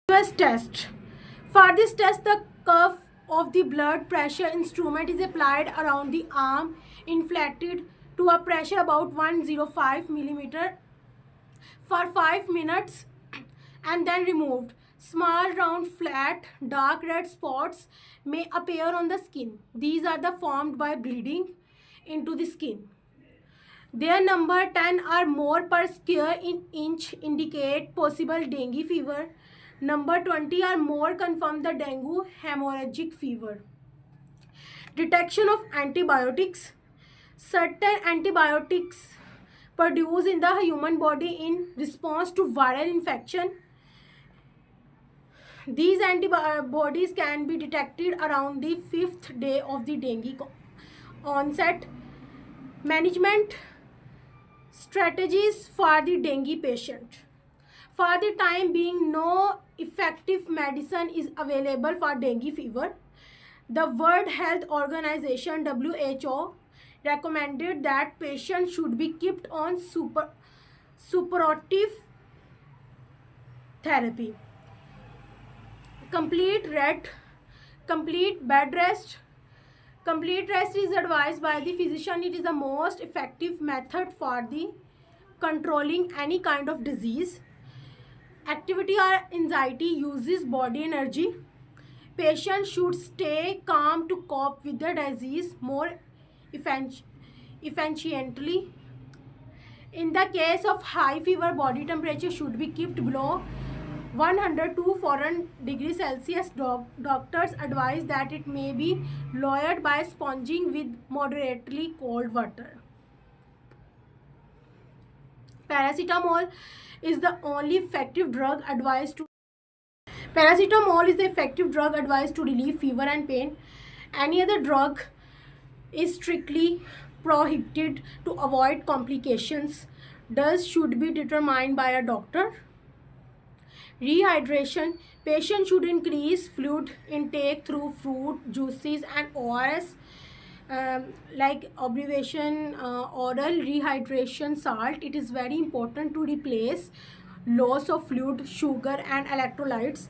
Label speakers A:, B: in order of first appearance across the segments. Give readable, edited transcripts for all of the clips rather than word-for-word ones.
A: US test. For this test, the curve of the blood pressure instrument is applied around the arm, inflated to a pressure about 105 millimeter for 5 minutes and then removed. Small, round, flat, dark red spots may appear on the skin. These are formed by bleeding into the skin. Their number 10 or more per square inch indicate possible dengue fever. Number 20 or more confirm the dengue hemorrhagic fever. Detection of antibiotics. Certain antibiotics produced in the human body in response to viral infection. These antibodies can be detected around the 5th day of the dengue onset. Management strategies for the dengue patient. For the time being, no effective medicine is available for dengue fever. The World Health Organization (WHO) recommended that patients should be kept on supportive therapy. Complete bed rest. Complete rest is advised by the physician. It is the most effective method for the controlling any kind of disease. Activity or anxiety uses body energy. Patients should stay calm to cope with the disease more efficiently. In the case of high fever, body temperature should be kept below 102 foreign degrees Celsius. Doctors advise that it may be lowered by sponging with moderately cold water. Paracetamol is the only effective drug advised to relieve fever and pain. Any other drug is strictly prohibited to avoid complications. Dose should be determined by a doctor. Rehydration. Patients should increase fluid intake through fruit juices and ORS, like abbreviation oral rehydration salt. It is very important to replace loss of fluid, sugar and electrolytes.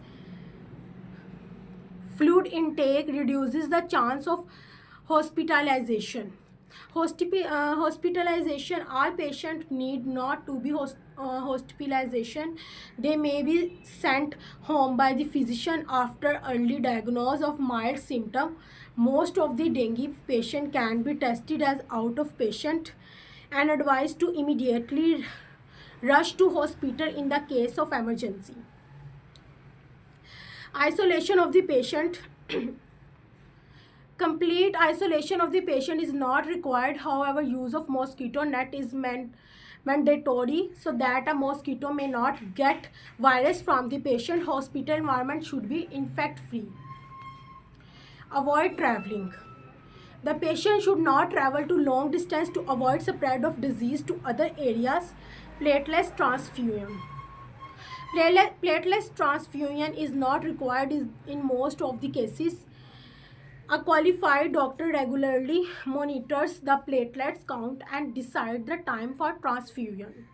A: Fluid intake reduces the chance of hospitalization. Hospitalization. All patients need not to be hospitalization. They may be sent home by the physician after early diagnosis of mild symptom. Most of the dengue patient can be tested as out of patient and advised to immediately rush to hospital in the case of emergency. Isolation of the patient. Complete isolation of the patient is not required. However, use of mosquito net is mandatory so that a mosquito may not get virus from the patient. Hospital environment should be infect free. Avoid traveling. The patient should not travel to long distance to avoid spread of disease to other areas. Platelet transfusion. Platelet transfusion is not required in most of the cases. A qualified doctor regularly monitors the platelets count and decides the time for transfusion.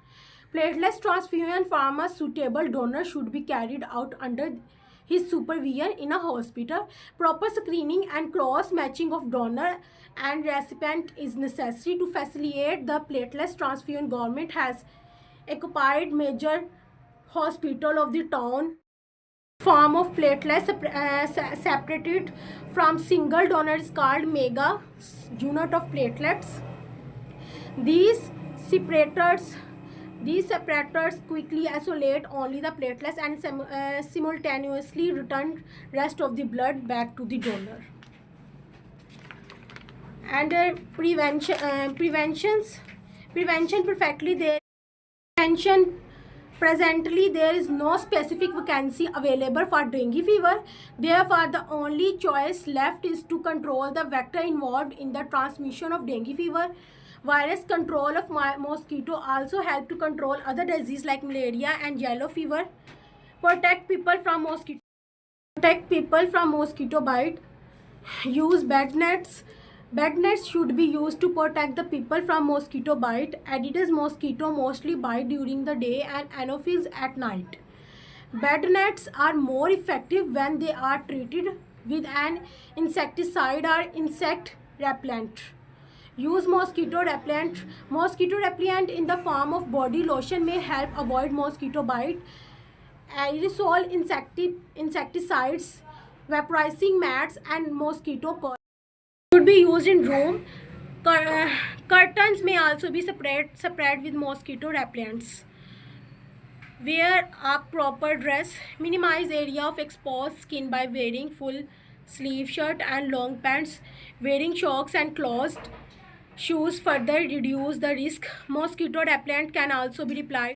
A: Platelet transfusion from a suitable donor should be carried out under his supervision in a hospital. Proper screening and cross-matching of donor and recipient is necessary to facilitate the platelet transfusion. Government has occupied major hospital of the town form of platelets separated from single donor is called mega unit of platelets. These separators quickly isolate only the platelets and simultaneously return rest of the blood back to the donor. And prevention perfectly there. Prevention. Presently, there is no specific vacancy available for dengue fever. Therefore, the only choice left is to control the vector involved in the transmission of dengue fever. Virus control of mosquito also help to control other diseases like malaria and yellow fever. Protect people from mosquito bite. Use bed nets. Bed nets should be used to protect the people from mosquito bite. Aedes mosquito mostly bite during the day and anopheles at night. Bed nets are more effective when they are treated with an insecticide or insect repellent. Use mosquito repellent. Mosquito repellent in the form of body lotion may help avoid mosquito bite. Aerosol insecticides, vaporizing mats, and mosquito coil should be used in room. Curtains may also be sprayed with mosquito repellents. Wear a proper dress. Minimize area of exposed skin by wearing full sleeve shirt and long pants. Wearing socks and closed shoes further reduce the risk. Mosquito repellent can also be applied